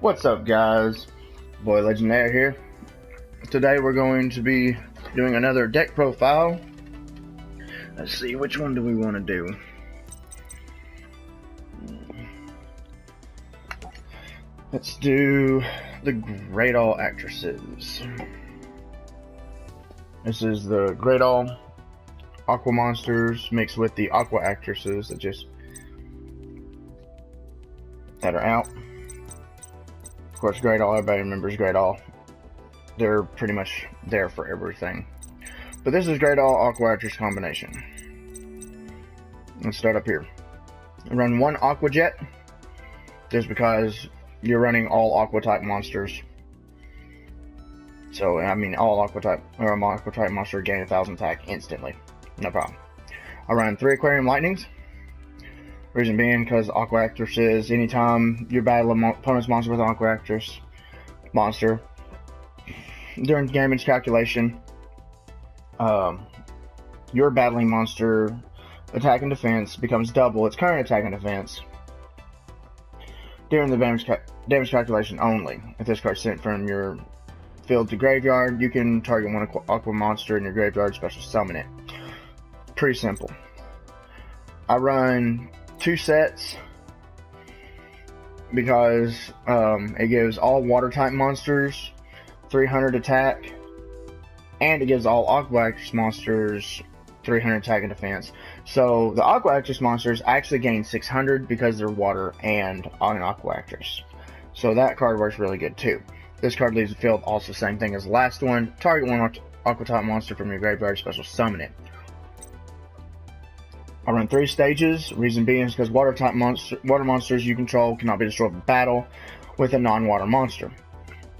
What's up, guys? Boy Legendary here. Today we're going to be doing another deck profile. Let's see, which one do we want to do? Let's do the Graydle Aquaactresses. This is the Graydle Aqua Monsters mixed with the Aquaactresses that are out. Of course, Graydle, everybody remembers Graydle. They're pretty much there for everything. But this is Graydle Aquaactress combination. Let's start up here. Run one Aqua Jet, just because you're running all Aqua type monsters. So, I mean, all Aqua type monster gain 1,000 attack instantly. No problem. I run 3 Aquarium Lightnings. Reason being, because Aquaactresses, anytime you battle an opponent's monster with an Aquaactress monster, during damage calculation, your battling monster attack and defense becomes double its current attack and defense during the damage calculation only. If this card's sent from your field to graveyard, you can target one Aqua monster in your graveyard, special summon it. Pretty simple. I run 2 sets because it gives all water type monsters 300 attack, and it gives all Aquaactress monsters 300 attack and defense. So the Aquaactress monsters actually gain 600 because they're water and an Aquaactress. So that card works really good too. This card leaves the field also the same thing as the last one. Target one Aqua type monster from your graveyard, special summon it. I run 3 stages. Reason being is because water monsters you control cannot be destroyed in battle with a non-water monster.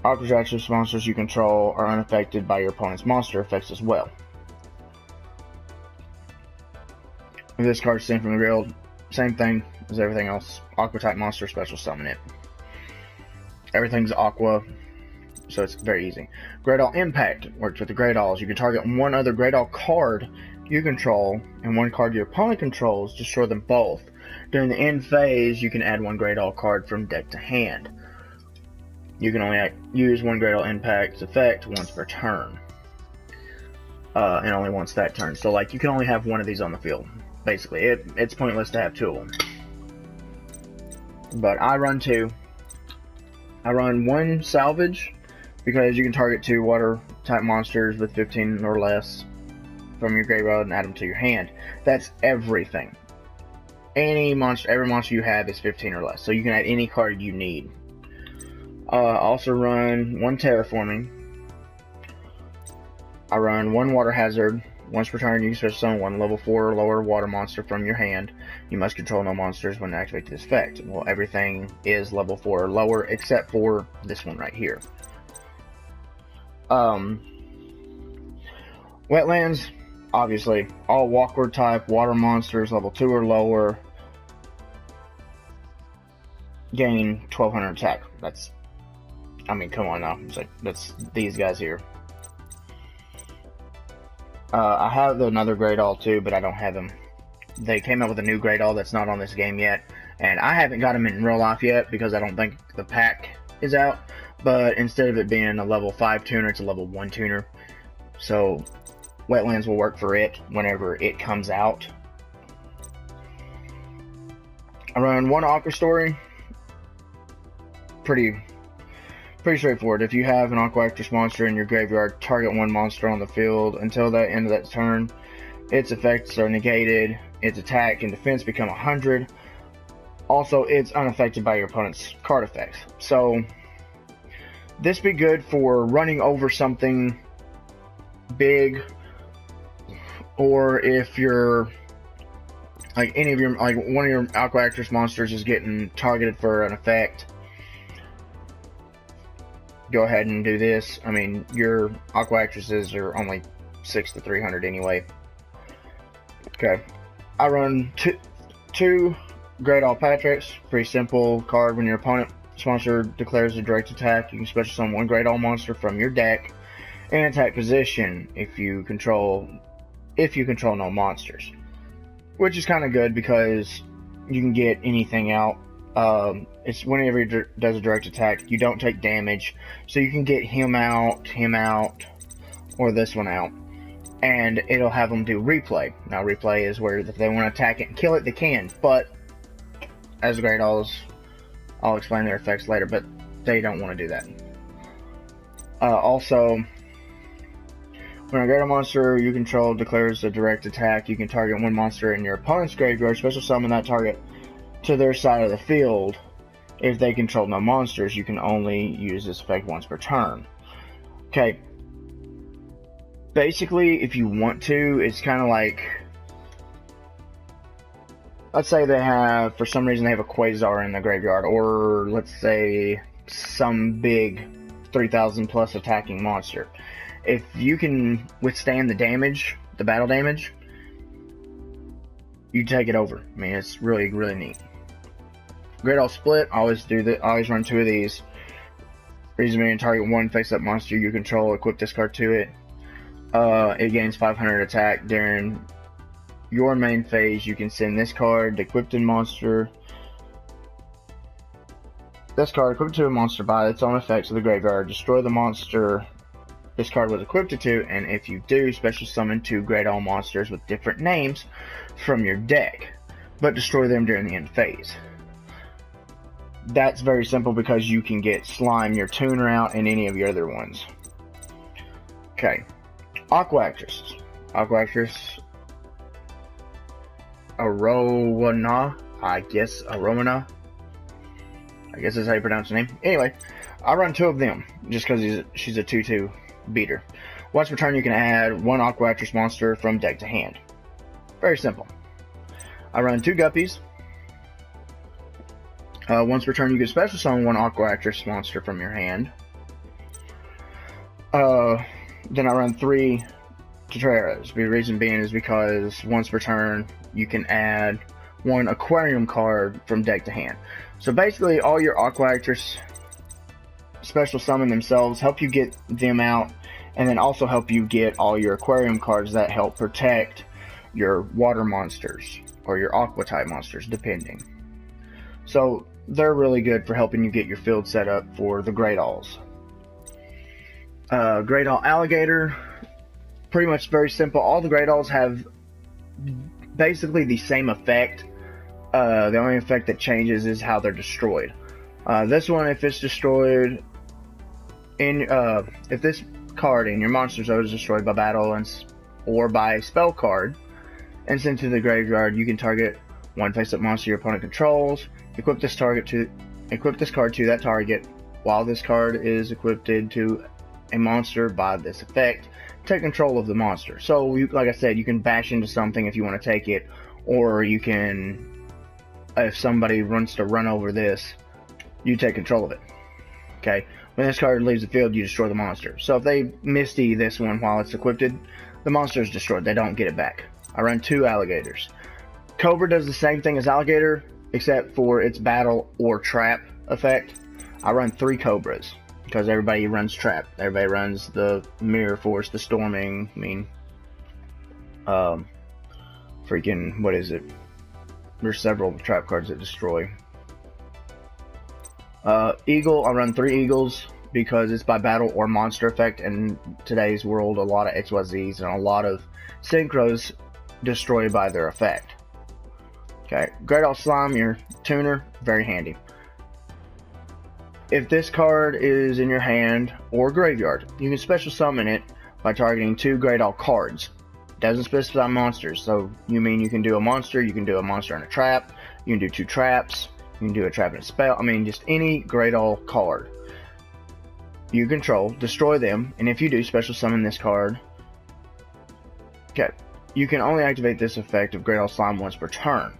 Aquaactress monsters you control are unaffected by your opponent's monster effects as well. If this card's sent from the field, same thing as everything else. Aqua type monster, special summon it. Everything's Aqua, so it's very easy. Graydle Impact works with the Graydles. You can target one other Graydle card you control and one card your opponent controls, destroy them both. During the end phase, you can add one Graydle card from deck to hand. You can only use one Graydle Impact's effect once per turn, and only once that turn. So, like, you can only have one of these on the field. Basically, it's pointless to have 2 of them. But I run 2. I run 1 salvage because you can target 2 water type monsters with 15 or less from your graveyard and add them to your hand. That's everything. Every monster you have is 15 or less, so you can add any card you need. Also run 1 terraforming. I run 1 water hazard. Once per turn, you can special summon 1 level 4 or lower water monster from your hand. You must control no monsters when activate this effect. Well, everything is level 4 or lower except for this one right here. Wetlands, obviously, all walkward type water monsters level 2 or lower gain 1200 attack. I mean, come on now. It's like, that's these guys here. I have another Graydle too, but I don't have him. They came out with a new Graydle that's not on this game yet, and I haven't got him in real life yet because I don't think the pack is out. But instead of it being a level 5 tuner, it's a level 1 tuner. So Wetlands will work for it whenever it comes out. I run 1 Aqua Story. Pretty straightforward. If you have an Aquaactress monster in your graveyard, target 1 monster on the field until the end of that turn. Its effects are negated. Its attack and defense become 100. Also, it's unaffected by your opponent's card effects. So this be good for running over something big, or if you're like one of your Aquaactress monsters is getting targeted for an effect. Go ahead and do this. I mean, your Aquaactresses are only 6 to 300 anyway. Okay, I run 2 Graydle Aquaactress. Pretty simple card. When your opponent's monster declares a direct attack, you can special summon 1 Graydle monster from your deck in attack position if you control no monsters. Which is kind of good because you can get anything out It's whenever he does a direct attack, you don't take damage, so you can get him out, or this one out, and it'll have them do replay. Now, replay is where if they want to attack it and kill it, they can, but as Gradles, I'll explain their effects later, but they don't want to do that. Also, when a Gradle monster you control declares a direct attack, you can target one monster in your opponent's graveyard, special summon that target to their side of the field. If they control no monsters, you can only use this effect once per turn. Okay. Basically, if you want to, it's kind of like, let's say they have, for some reason, they have a Quasar in the graveyard, or let's say some big 3,000 plus attacking monster. If you can withstand the damage, the battle damage, you take it over. I mean, it's really, really neat. Gradle split, always do that. Always run 2 of these. Reason being, target one face-up monster you control, equip this card to it. It gains 500 attack during your main phase. You can send this card, equipped in monster. This card equipped to a monster by its own effects of the graveyard. Destroy the monster this card was equipped to, and if you do, special summon 2 Graydle monsters with different names from your deck, but destroy them during the end phase. That's very simple because you can get Slime, your tuner out, and any of your other ones. Okay. Aquaactress. Aquaactress. Arowana. I guess Arowana. I guess that's how you pronounce the name. Anyway, I run 2 of them just because she's a 2/2 beater. Once per turn, you can add 1 Aquaactress monster from deck to hand. Very simple. I run 2 guppies. Once per turn, you can special summon 1 Aquaactress monster from your hand. Then I run 3 tetras. The reason being is because once per turn, you can add 1 aquarium card from deck to hand. So basically, all your Aquaactress special summon themselves, help you get them out, and then also help you get all your aquarium cards that help protect your water monsters or your aqua type monsters, depending. So they're really good for helping you get your field set up for the Gradles. Graydle Alligator, pretty much very simple. All the Gradles have basically the same effect. The only effect that changes is how they're destroyed. This one, if it's destroyed if this card in your monster zone is destroyed by battle or by a spell card and sent to the graveyard, you can target 1 face-up monster your opponent controls. Equip this card to that target. While this card is equipped to a monster by this effect, take control of the monster. So, like I said, you can bash into something if you want to take it, or you can, if somebody wants to run over this, you take control of it. Okay. When this card leaves the field, you destroy the monster. So if they Misty this one while it's equipped, the monster is destroyed. They don't get it back. I run 2 alligators. Cobra does the same thing as alligator, except for its battle or trap effect. I run 3 cobras because everybody runs trap. Everybody runs the mirror force, the storming. Freaking, what is it? There's several trap cards that destroy. Eagle, I run 3 eagles because it's by battle or monster effect. In today's world, a lot of XYZs and a lot of synchros destroy by their effect. Okay, Graydle Slime, your tuner, very handy. If this card is in your hand or graveyard, you can special summon it by targeting 2 Graydle cards. It doesn't specify monsters, so you can do a monster, you can do a monster and a trap, you can do 2 traps, you can do a trap and a spell. Just any Graydle card you control, destroy them, and if you do, special summon this card. Okay, you can only activate this effect of Graydle Slime once per turn.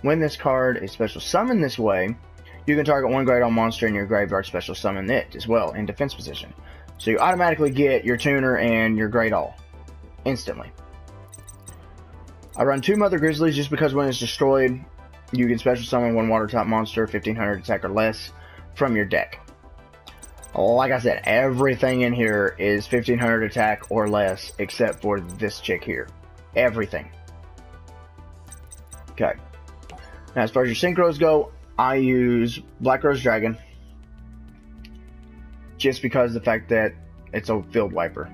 When this card is special summoned this way, you can target 1 Graydle monster in your graveyard, special summon it as well in defense position. So you automatically get your tuner and your Graydle instantly. I run 2 Mother Grizzlies just because when it's destroyed, you can special summon 1 water type monster, 1500 attack or less, from your deck. Like I said, everything in here is 1500 attack or less, except for this chick here. Everything. Okay. Now, as far as your synchros go, I use Black Rose Dragon just because of the fact that it's a field wiper.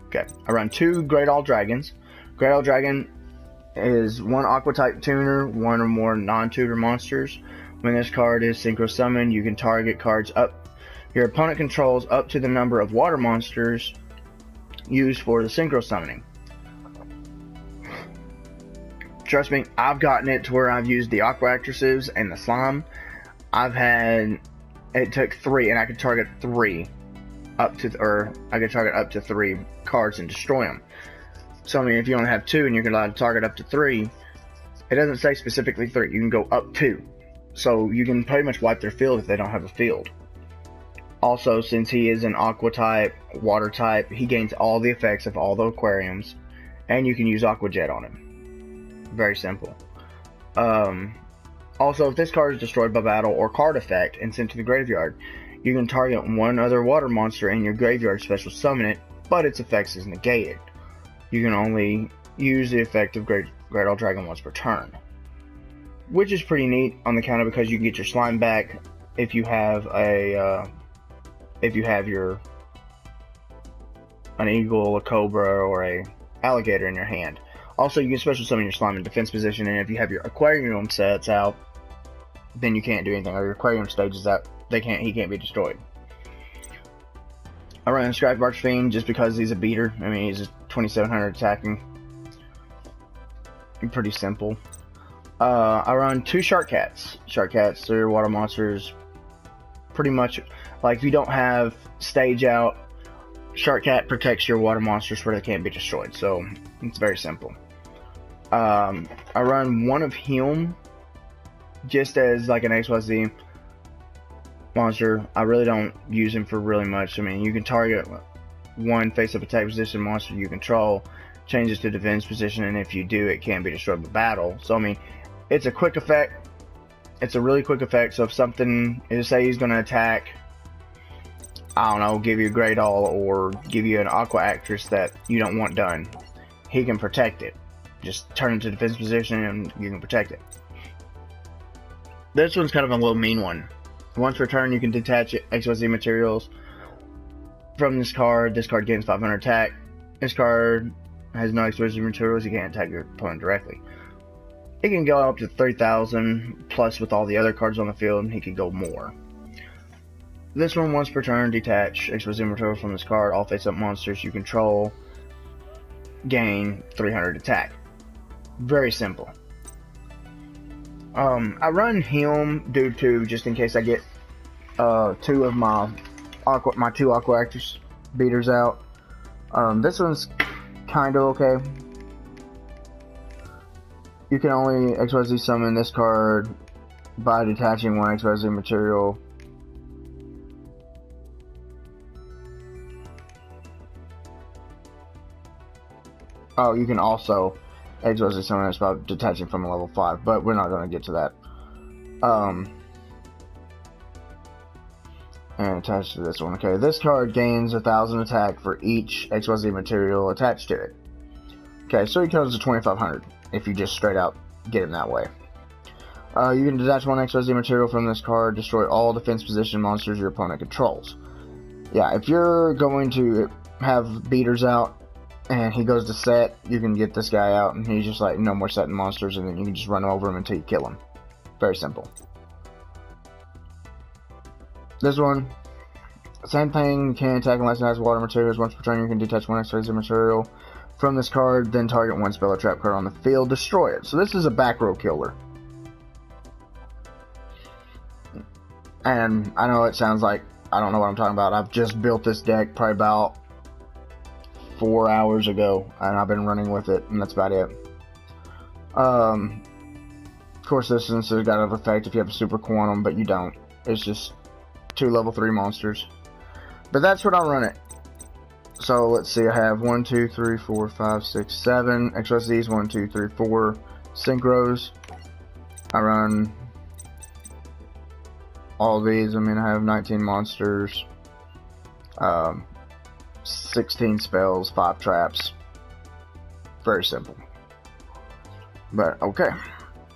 Okay, I run 2 Graydle Dragons. Graydle Dragon is 1 Aqua type tuner, 1 or more non-tutor monsters. When this card is synchro summoned, you can target cards up your opponent controls up to the number of water monsters used for the synchro summoning. Trust me, I've gotten it to where I've used the Aquaactresses and the slime. It took 3, and I could target 3 up to 3 cards and destroy them. So I mean, if you only have 2 and you're allowed to target up to 3, it doesn't say specifically 3. You can go up 2, so you can pretty much wipe their field if they don't have a field. Also, since he is an aqua type, water type, he gains all the effects of all the aquariums, and you can use aqua jet on him. Very simple. Also, if this card is destroyed by battle or card effect and sent to the graveyard, you can target 1 other water monster in your graveyard, special summon it, but its effects is negated. You can only use the effect of Graydle Dragon once per turn, which is pretty neat on the counter because you can get your slime back if you have an eagle, a cobra, or a alligator in your hand. Also, you can special summon your slime in defense position, and if you have your aquarium sets out, then you can't do anything, or your aquarium stages out, he can't be destroyed. I run a Scrap Archfiend just because he's a beater. I mean, he's a 2700 attacking. Pretty simple. I run 2 Shark Cats. Shark Cats are water monsters. Pretty much, like, if you don't have stage out, Shark Cat protects your water monsters where they can't be destroyed. So, it's very simple. I run 1 of him just as like an XYZ monster. I really don't use him for really much. I mean, you can target 1 face-up attack position monster you control, change it to defense position, and if you do, it can't be destroyed by battle. So I mean, it's a quick effect. It's a really quick effect. So if something is, say he's going to attack, I don't know, give you a Graydle or give you an Aquaactress that you don't want done, he can protect it. Just turn it to defense position and you can protect it. This one's kind of a little mean one. Once per turn, you can detach XYZ materials from this card. This card gains 500 attack. This card has no XYZ materials. You can't attack your opponent directly. It can go up to 3,000, plus with all the other cards on the field, he could go more. This one, once per turn, detach XYZ materials from this card. All face-up monsters you control gain 300 attack. Very simple. I run him due to, just in case I get 2 of my 2 Aquaactress beaters out. This one's kind of okay. You can only XYZ summon this card by detaching 1 XYZ material. Oh, you can also XYZ summon this by detaching from a level 5, but we're not going to get to that. And attached to this one. Okay, this card gains 1,000 attack for each XYZ material attached to it. Okay, so he comes to 2,500 if you just straight out get him that way. You can detach 1 XYZ material from this card, destroy all defense position monsters your opponent controls. Yeah, if you're going to have beaters out and he goes to set, you can get this guy out and he's just like, no more setting monsters, and then you can just run over him until you kill him. Very simple. This one, same thing, you can't attack unless it has water materials. Once per turn, you can detach 1 XYZ material from this card, then target 1 spell or trap card on the field, destroy it. So this is a back row killer. And I know it sounds like I don't know what I'm talking about. I've just built this deck probably about 4 hours ago, and I've been running with it, and that's about it. Of course, this has got an effect if you have a super quantum, but you don't. It's just 2 level 3 monsters. But that's what I run it. So let's see, I have 1, 2, 3, 4, 5, 6, 7 XYZs, 1, 2, 3, 4 synchros. I run all of these. I mean, I have 19 monsters, 16 spells, 5 traps. Very simple. But okay.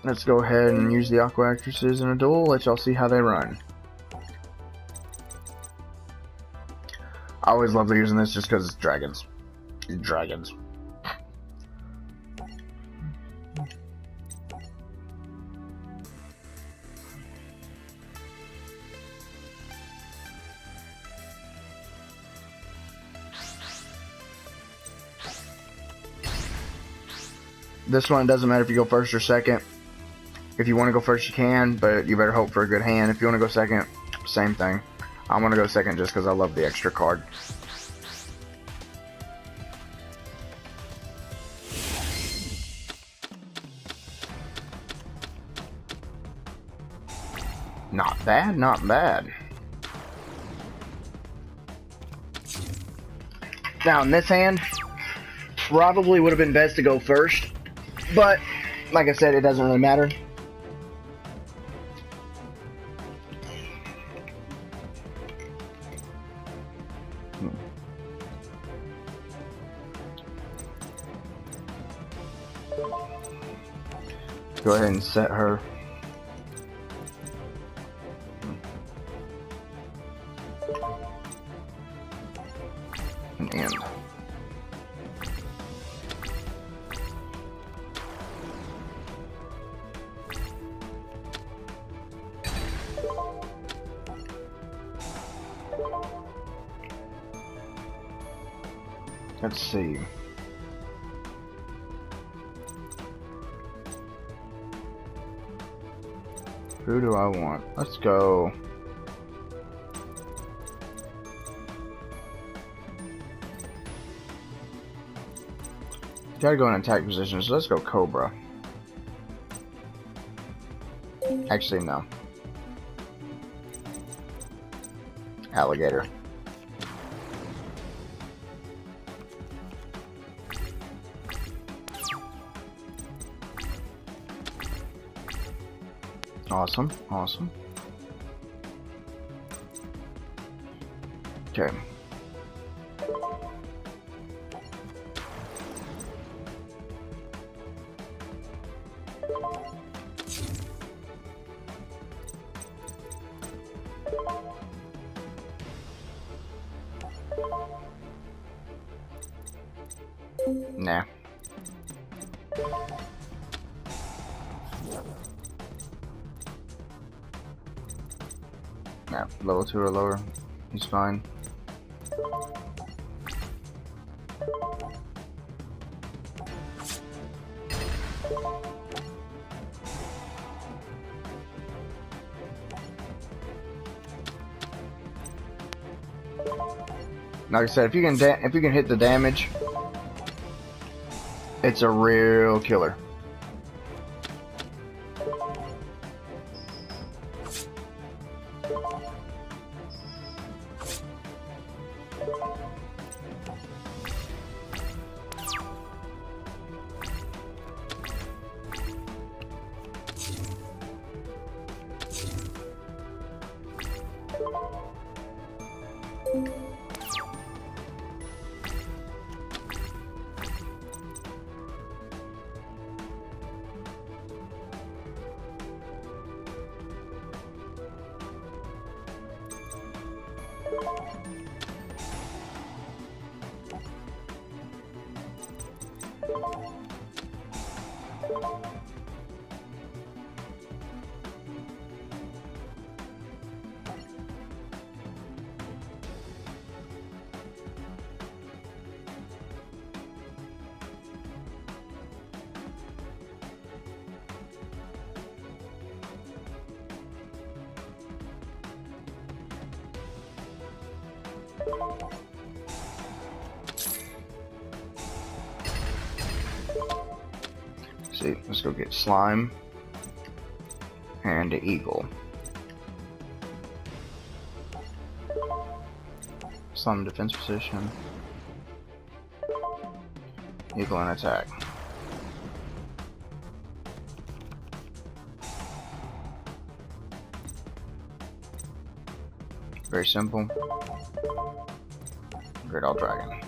Let's go ahead and use the Aquaactresses in a duel. Let y'all see how they run. I always love using this just because it's dragons. Dragons. This one, doesn't matter if you go first or second. If you want to go first, you can, but you better hope for a good hand. If you want to go second, same thing. I'm going to go second just because I love the extra card. Not bad, not bad. Now, in this hand, probably would have been best to go first. But, like I said, it doesn't really matter. Go ahead and set her. And end. Let's see. Who do I want? Let's go. Gotta go in attack position, so let's go Cobra. Actually, no. Alligator. Awesome, awesome. Okay. Nah. Nah, level 2 or lower. He's fine. Like I said, if you can hit the damage, it's a real killer. See, let's go get slime and the eagle. Slime defense position. Eagle and attack. Very simple. Graydle dragon.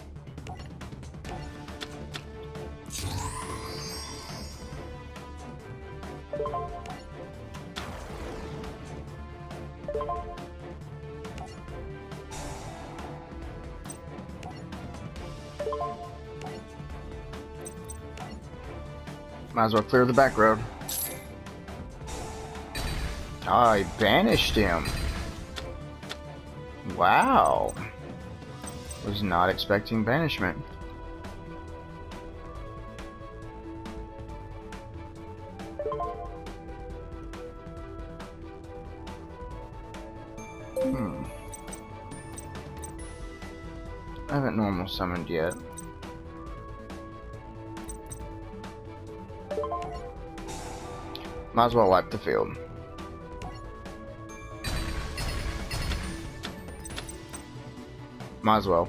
Might as well clear the back road. I banished him. Wow. Was not expecting banishment. I haven't normal summoned yet. Might as well wipe the field. Might as well.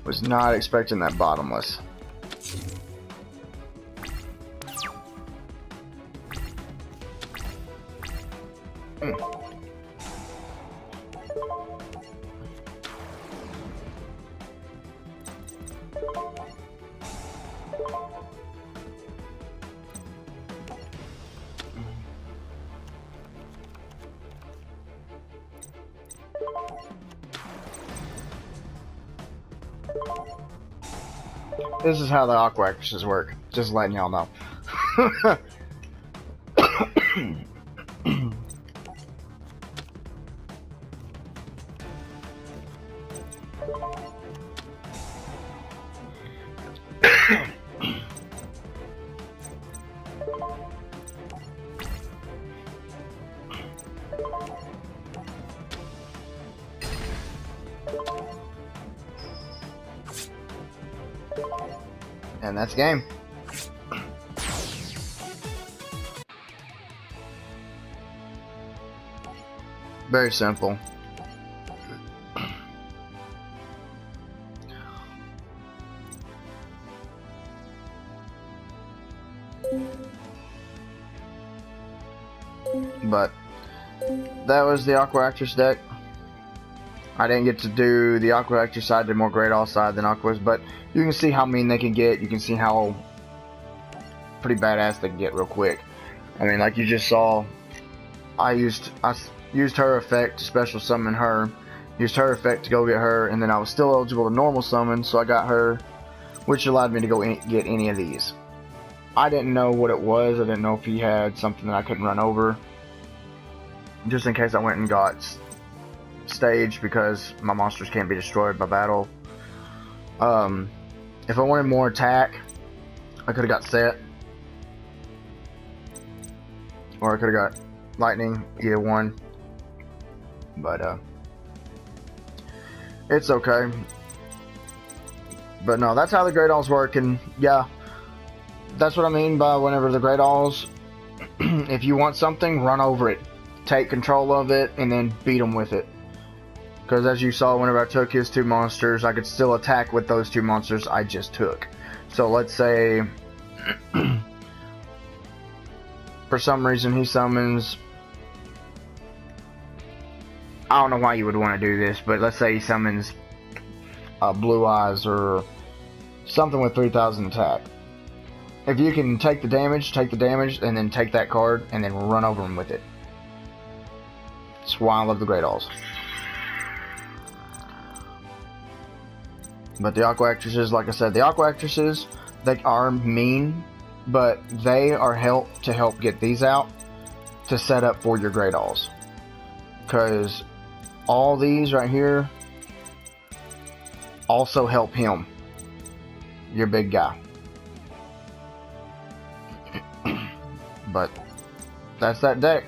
Was not expecting that bottomless. This is how the aquaactresses work. Just letting y'all know. And that's game. Very simple. But that was the Aquaactress deck. I didn't get to do the Aquaactress side, did more Graydle side than Aquas, but you can see how mean they can get. You can see how pretty badass they can get real quick. I mean, like you just saw, I used her effect to special summon her, used her effect to go get her, and then I was still eligible to normal summon, so I got her, which allowed me to go get any of these. I didn't know what it was. I didn't know if he had something that I couldn't run over, just in case I went and got stage, because my monsters can't be destroyed by battle. If I wanted more attack, I could have got set, or I could have got lightning, either one. But it's okay. But no, that's how the Graydles work, and yeah, that's what I mean by whenever the Graydles, if you want something, run over it, take control of it, and then beat them with it. Because as you saw, whenever I took his two monsters, I could still attack with those two monsters I just took. So let's say, for some reason he summons, I don't know why you would want to do this, but let's say he summons Blue Eyes or something with 3,000 attack. If you can take the damage, and then take that card, and then run over him with it. That's why I love the Graydles. But the Aquaactresses, like I said, the Aquaactresses, they are mean, but they are help to help get these out to set up for your Graydles. Because all these right here also help him, your big guy. But that's that deck.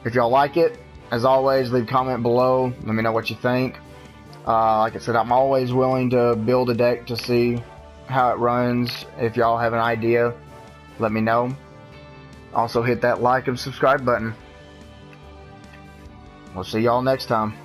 If y'all like it, as always, leave a comment below. Let me know what you think. Like I said, I'm always willing to build a deck to see how it runs. If y'all have an idea, let me know. Also hit that like and subscribe button. We'll see y'all next time.